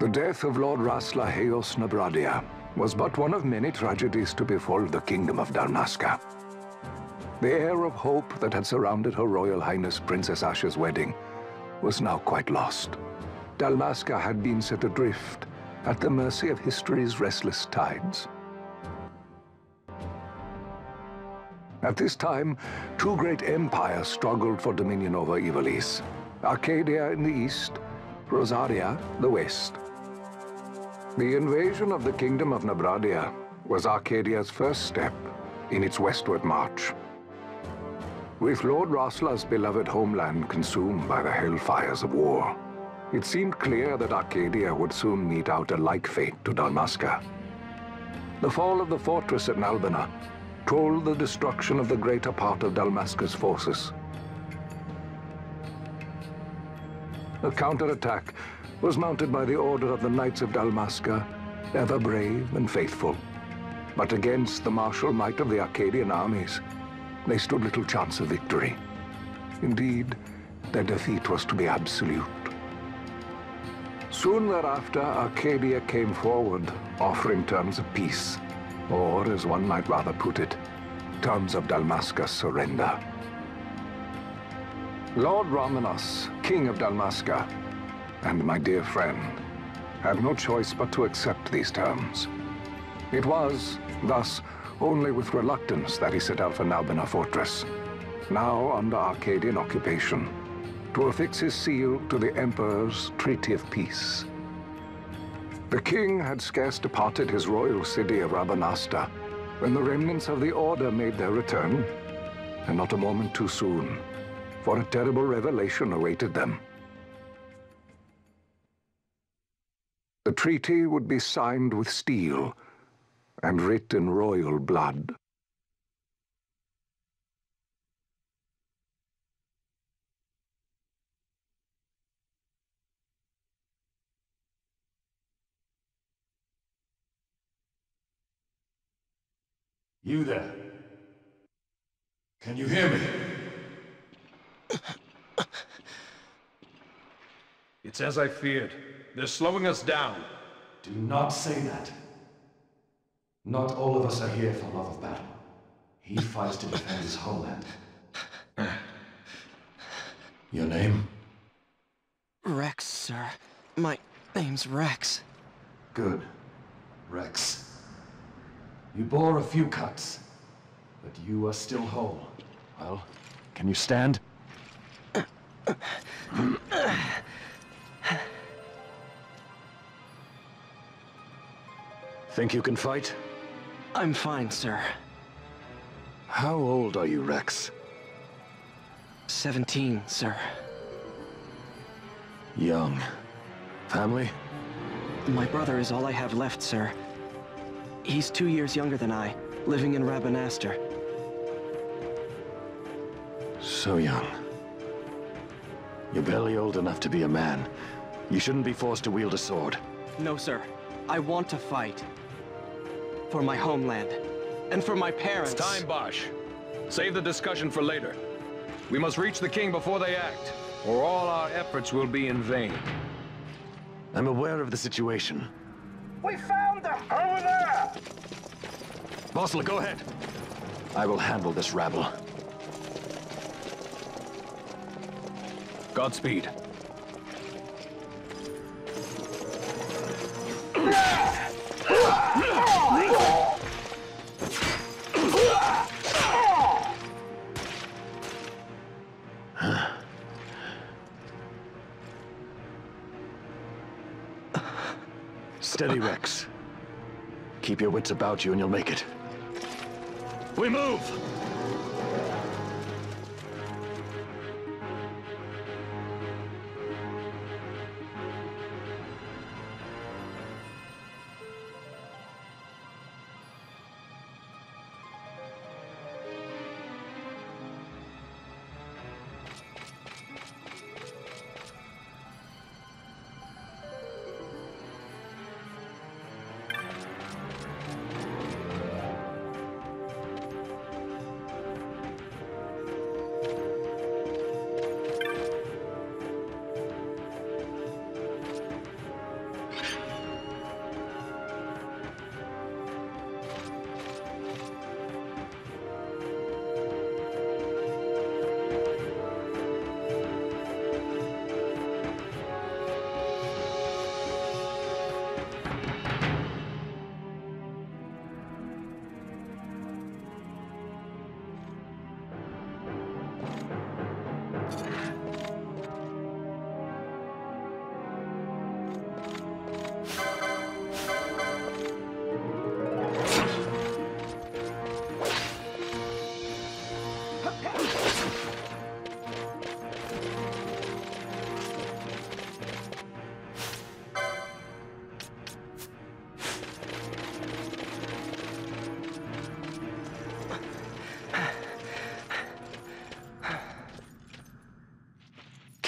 The death of Lord Rasla Heos Nabradia was but one of many tragedies to befall the kingdom of Dalmasca. The air of hope that had surrounded Her Royal Highness Princess Asha's wedding was now quite lost. Dalmasca had been set adrift at the mercy of history's restless tides. At this time, two great empires struggled for dominion over Ivalice: Arcadia in the east, Rosaria the west. The invasion of the Kingdom of Nabradia was Arcadia's first step in its westward march. With Lord Rasla's beloved homeland consumed by the hellfires of war, it seemed clear that Arcadia would soon mete out a like fate to Dalmasca. The fall of the fortress at Nalbina told the destruction of the greater part of Dalmasca's forces. A counterattack was mounted by the order of the Knights of Dalmasca, ever brave and faithful. But against the martial might of the Arcadian armies, they stood little chance of victory. Indeed, their defeat was to be absolute. Soon thereafter, Arcadia came forward, offering terms of peace, or, as one might rather put it, terms of Dalmasca's surrender. Lord Romanos, King of Dalmasca, and my dear friend, had no choice but to accept these terms. It was, thus, only with reluctance that he set out for Nalbina Fortress, now under Arcadian occupation, to affix his seal to the Emperor's Treaty of Peace. The king had scarce departed his royal city of Rabanasta when the remnants of the Order made their return, and not a moment too soon, for a terrible revelation awaited them. The treaty would be signed with steel and writ in royal blood. You there? Can you hear me? It's as I feared. They're slowing us down. Do not say that. Not all of us are here for love of battle. He fights to defend his homeland. Your name? Rex, sir. My name's Rex. Good. Rex. You bore a few cuts, but you are still whole. Well, can you stand? Think you can fight? I'm fine, sir. How old are you, Rex? 17, sir. Young. Family? My brother is all I have left, sir. He's 2 years younger than I, living in Rabanastre. So young. You're barely old enough to be a man. You shouldn't be forced to wield a sword. No, sir. I want to fight. For my homeland. And for my parents. It's time, Bosch. Save the discussion for later. We must reach the king before they act, or all our efforts will be in vain. I'm aware of the situation. We found them! Over there! Bossler, go ahead. I will handle this rabble. Godspeed. Steady, Rex. Keep your wits about you and you'll make it. We move!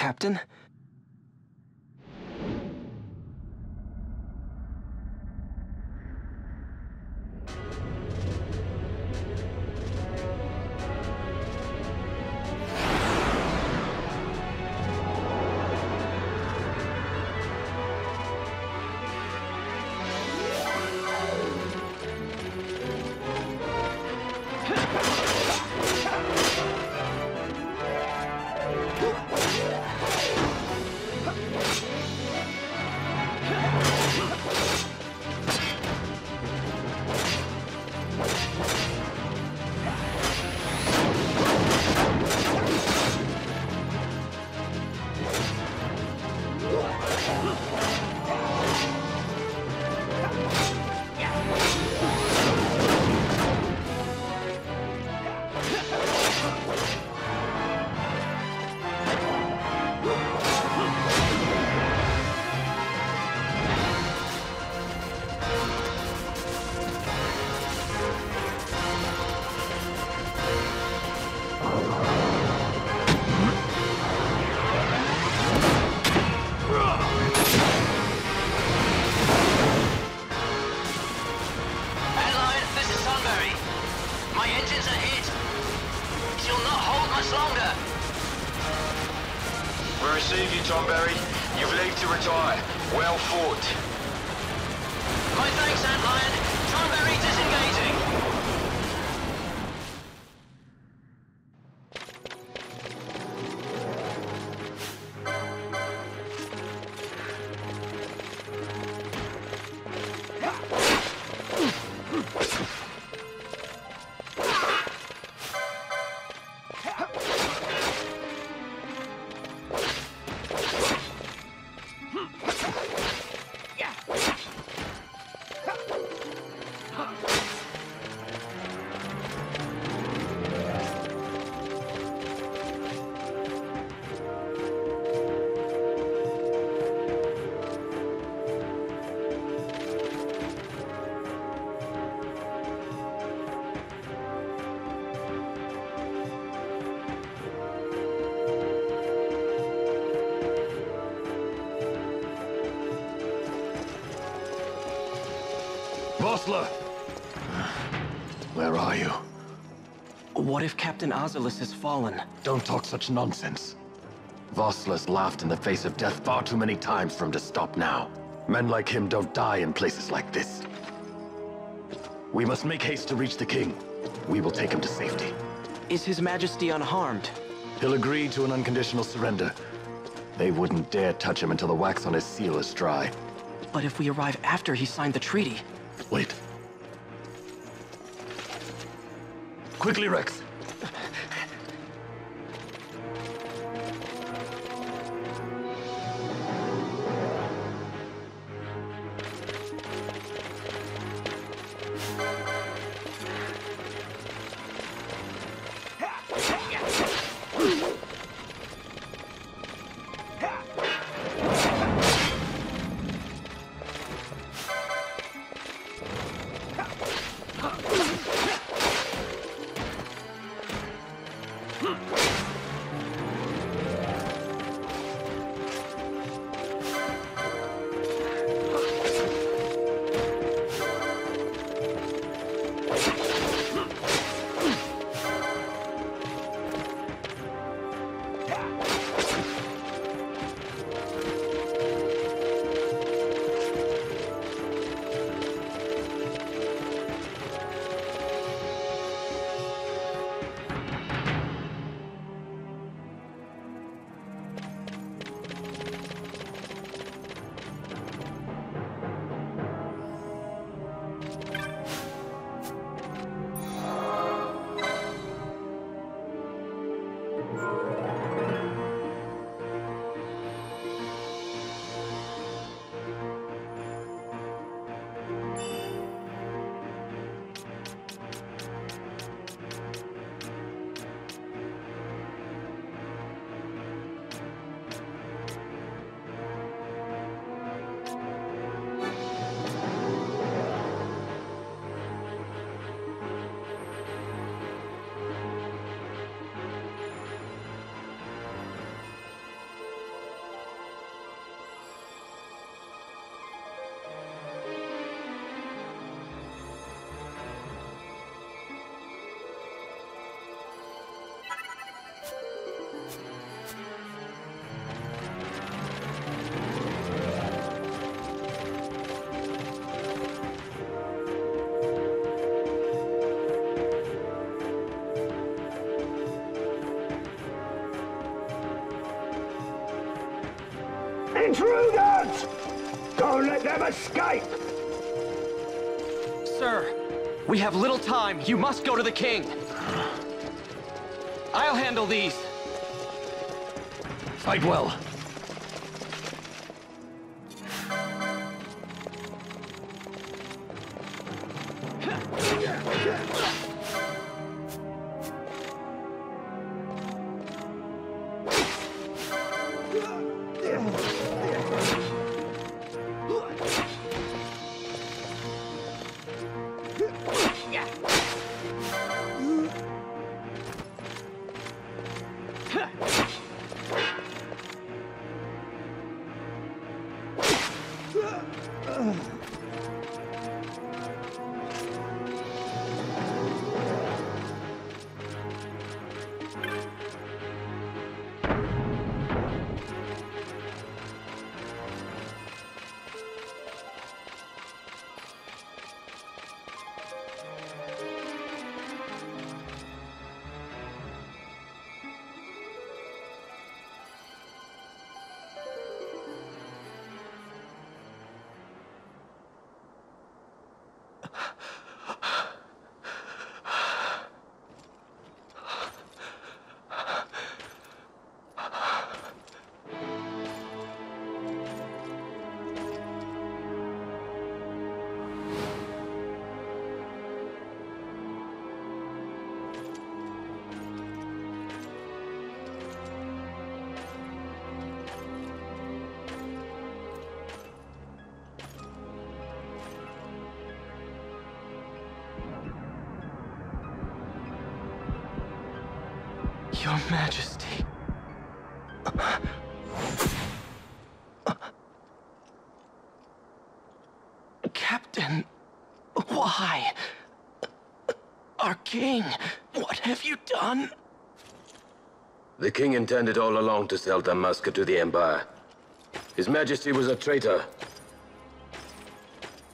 Captain? Receive you, Tomberry. You've leave to retire. Well fought. My thanks, Antlion. Tomberry disengaging. Vossler! Where are you? What if Captain Azulis has fallen? Don't talk such nonsense. Vossler's laughed in the face of death far too many times for him to stop now. Men like him don't die in places like this. We must make haste to reach the king. We will take him to safety. Is His Majesty unharmed? He'll agree to an unconditional surrender. They wouldn't dare touch him until the wax on his seal is dry. But if we arrive after he signed the treaty... Wait. Quickly, Rex. intruders! Don't let them escape! Sir, we have little time. You must go to the king. I'll handle these. Fight well. Your Majesty. Captain, why? Our king, what have you done? The king intended all along to sell Damascus to the Empire. His Majesty was a traitor.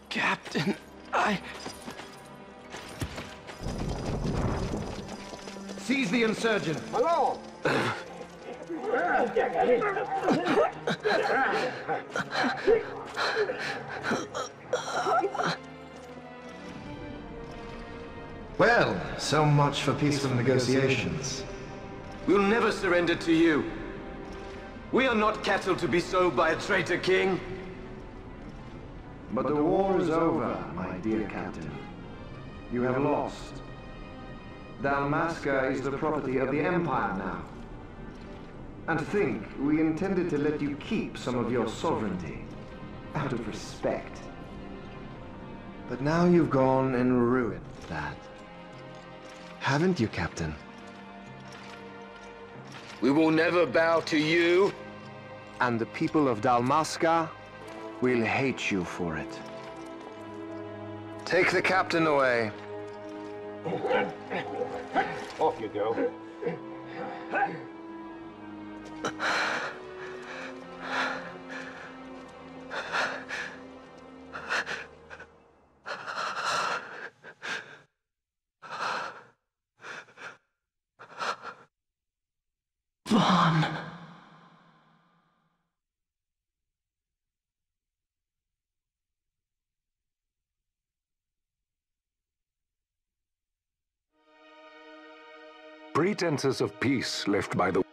Captain, Seize the insurgent. Hello! Well, so much for peaceful negotiations. We'll never surrender to you. We are not cattle to be sold by a traitor king. But the war is over, my dear captain. You have lost. Dalmasca is the property of the Empire now. And to think, we intended to let you keep some of your sovereignty, out of respect. But now you've gone and ruined that. Haven't you, Captain? We will never bow to you. And the people of Dalmasca will hate you for it. Take the captain away. Off you go. Vaughn. Pretenses of peace left by the